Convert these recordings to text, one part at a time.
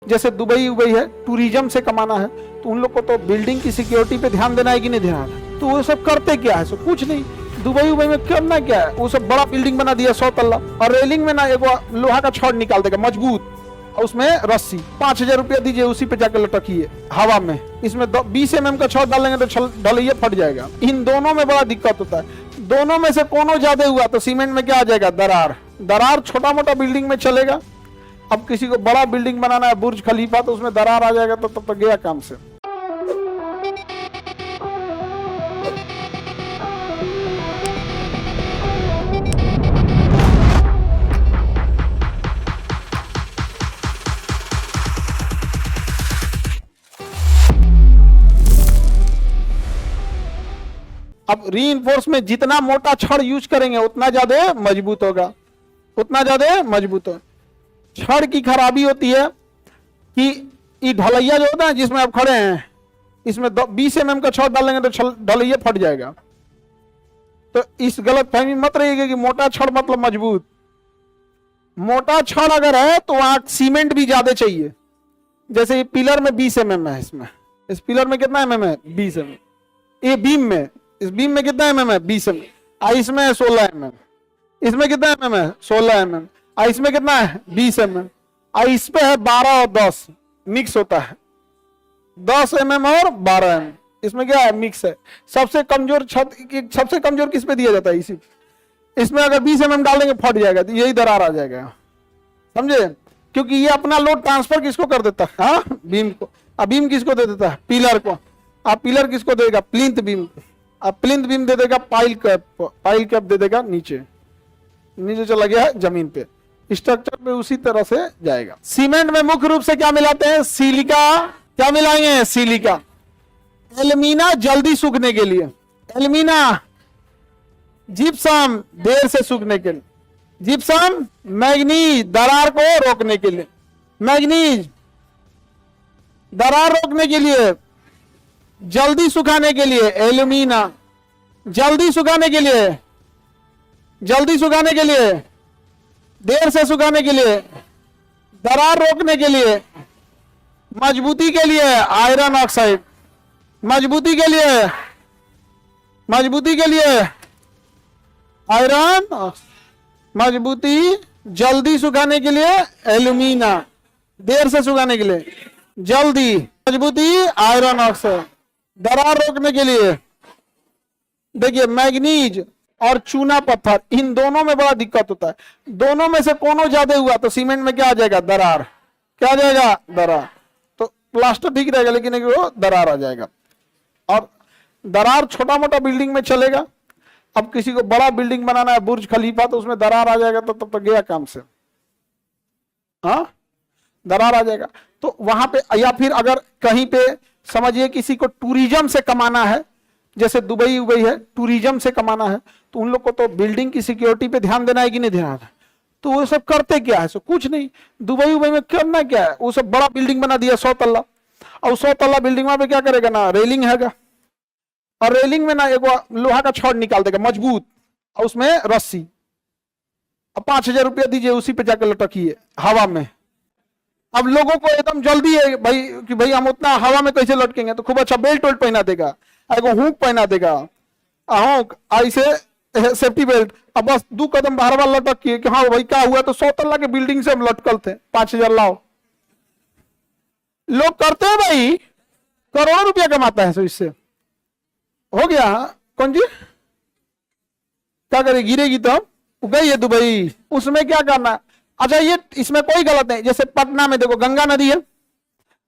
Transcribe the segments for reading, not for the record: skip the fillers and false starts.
जैसे दुबई उबई है, टूरिज्म से कमाना है, तो उन लोग को तो बिल्डिंग की सिक्योरिटी पे ध्यान देना है कि नहीं देना है। तो वो सब करते क्या है, सब कुछ नहीं। दुबई उबई में करना क्या है, वो सब बड़ा बिल्डिंग बना दिया 100 तल्ला, और रेलिंग में ना एक लोहा का छड़ निकाल देगा मजबूत, और उसमें रस्सी 5000 रुपया दीजिए, उसी पे जाकर लटकिए हवा में। इसमें 20 mm का छड़ डालेंगे तो ढलैया फट जाएगा। इन दोनों में बड़ा दिक्कत होता है। दोनों में से कोनो ज्यादा हुआ तो सीमेंट में क्या आ जाएगा, दरार। दरार छोटा मोटा बिल्डिंग में चलेगा, अब किसी को बड़ा बिल्डिंग बनाना है, बुर्ज खलीफा, तो उसमें दरार आ जाएगा, तो तब तो गया काम से। अब रीइंफोर्स में जितना मोटा छड़ यूज करेंगे उतना ज्यादा मजबूत होगा, उतना ज्यादा मजबूत होगा। छड़ की खराबी होती है कि ये ढलैया जो होता है जिसमें आप खड़े हैं, इसमें 20 mm का छड़ डालेंगे तो ढलैया फट जाएगा। तो इस गलत फहमी मत रहिएगा कि मोटा छड़ मतलब मजबूत। मोटा छड़ अगर है तो वहां सीमेंट भी ज्यादा चाहिए। जैसे ये पिलर में 20 mm है, इसमें इस पिलर में कितना mm है, 20 mm। ये बीम में, इस बीम में कितना mm है, 20 mm। इसमें 16 mm। इसमें कितना mm है, 16 mm। इसमें कितना है, 20 mm। इस पे है 12 और 10 मिक्स होता है, 10 mm और 12 mm। इसमें क्या है, मिक्स है। सबसे कमजोर छत, सबसे कमजोर किस पे दिया जाता है, इसी। इसमें अगर 20 mm डालेंगे फट जाएगा, तो यही दरार आ जाएगा, समझे। क्योंकि ये अपना लोड ट्रांसफर किसको कर देता है, हाँ, बीम को। अब बीम किसको दे देता है, पिलर को। अब पिलर किसको देगा, प्लिंथ बीम। अब प्लिंथ बीम दे देगा पाइल कैप, पाइल कैप दे देगा नीचे, नीचे चला गया है जमीन पे। स्ट्रक्चर पे उसी तरह से जाएगा। सीमेंट में मुख्य रूप से क्या मिलाते हैं, सिलिका। क्या मिलाएंगे, सिलिका। एल्यूमिना जल्दी सूखने के लिए, एल्यूमिना। जिप्सम देर से सूखने के लिए, जिप्सम। मैग्नीज दरार को रोकने के लिए, मैग्नीज दरार रोकने के लिए। जल्दी सुखाने के लिए एल्यूमिना, जल्दी सुखाने के लिए, जल्दी सुखाने के लिए, देर से सुखाने के लिए, दरार रोकने के लिए, मजबूती के लिए आयरन ऑक्साइड, मजबूती के लिए, मजबूती के लिए आयरन, मजबूती, जल्दी सुखाने के लिए एल्यूमिना, देर से सुखाने के लिए जल्दी, मजबूती आयरन ऑक्साइड, दरार रोकने के लिए देखिए मैग्नीज और चूना पत्थर। इन दोनों में बड़ा दिक्कत होता है। दोनों में से कोनो ज्यादा हुआ तो सीमेंट में क्या आ जाएगा, दरार। क्या आ जाएगा, दरार। तो प्लास्टर ठीक रहेगा लेकिन एक वो दरार आ जाएगा। और दरार छोटा मोटा बिल्डिंग में चलेगा। अब किसी को बड़ा बिल्डिंग बनाना है, बुर्ज खलीफा, तो उसमें दरार आ जाएगा, तो तब तो गया काम से, हाँ, दरार आ जाएगा। तो वहां पे, या फिर अगर कहीं पे समझिए किसी को टूरिज्म से कमाना है, जैसे दुबई उबई है, टूरिज्म से कमाना है, तो उन लोग को तो बिल्डिंग की सिक्योरिटी पे ध्यान देना है कि नहीं देना है। तो वो सब करते क्या है, सब कुछ नहीं। दुबई उबई में करना क्या है, वो सब बड़ा बिल्डिंग बना दिया 100 तल्ला, और 100 तल्ला बिल्डिंग पे क्या करेगा ना, रेलिंग हैगा, और रेलिंग में ना एक लोहा का छड़ निकाल देगा मजबूत, और उसमें रस्सी, अब 5000 रुपया दीजिए, उसी पे जाकर लटकिए हवा में। अब लोगों को एकदम जल्दी है भाई कि भाई हम उतना हवा में कैसे लटकेंगे, तो खूब अच्छा बेल्ट वेल्ट पहना देगा, एगो हुक पहना देगा, हुक ऐसे सेफ्टी बेल्ट। अब बस 2 कदम बाहर वाला लटक किए कि हाँ भाई क्या हुआ, तो 100 तल्ला के बिल्डिंग से हम लटकल थे, 5000 लाओ। लोग करते हैं भाई, करोड़ों रुपया कमाता है, सो इससे हो गया। कौन जी क्या करे, गिरेगी तो गई है दुबई, उसमें क्या करना। अच्छा ये इसमें कोई गलत नहीं। जैसे पटना में देखो गंगा नदी है,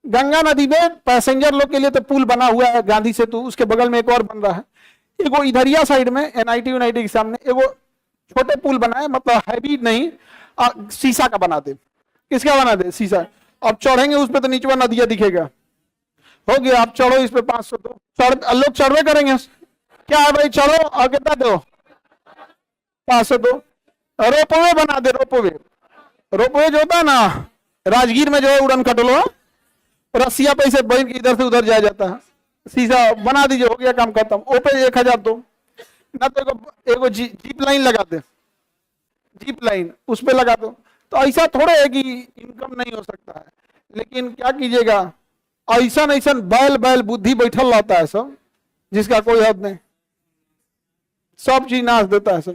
गंगा नदी में पैसेंजर लोग के लिए तो पुल बना हुआ है गांधी सेतु, उसके बगल में एक और बन रहा है। एगो इधरिया साइड में एनआईटी यूनाइटी के सामने एगो छोटे पुल बना है, मतलब हैवी नहीं, शीशा का बना दे। किसका बना दे, शीशा। अब चढ़ेंगे उस पर तो नीचे नदिया दिखेगा, हो गया। आप चढ़ो इस पे 500 दो, लोग चढ़वे करेंगे, क्या है भाई, चढ़ो और कितना दो, 500 दो। रोपवे बना दे, रोपवे, रोपवे जो होता है ना राजगीर में, जो है उड़न खटोलो, रस्सिया पैसे बैठ के इधर से उधर जाया जाता है, शीशा बना दीजिए, हो गया काम खत्म। ओपे 1000 दो ना, तो एगो जीप लाइन लगा दे, जीप लाइन उस पे लगा दो। तो ऐसा थोड़े है कि इनकम नहीं हो सकता है। लेकिन क्या कीजिएगा, ऐसा ऐसा बैल बैल बुद्धि बैठल रहता है सब, जिसका कोई हद नहीं, सब चीज नाश देता है सब।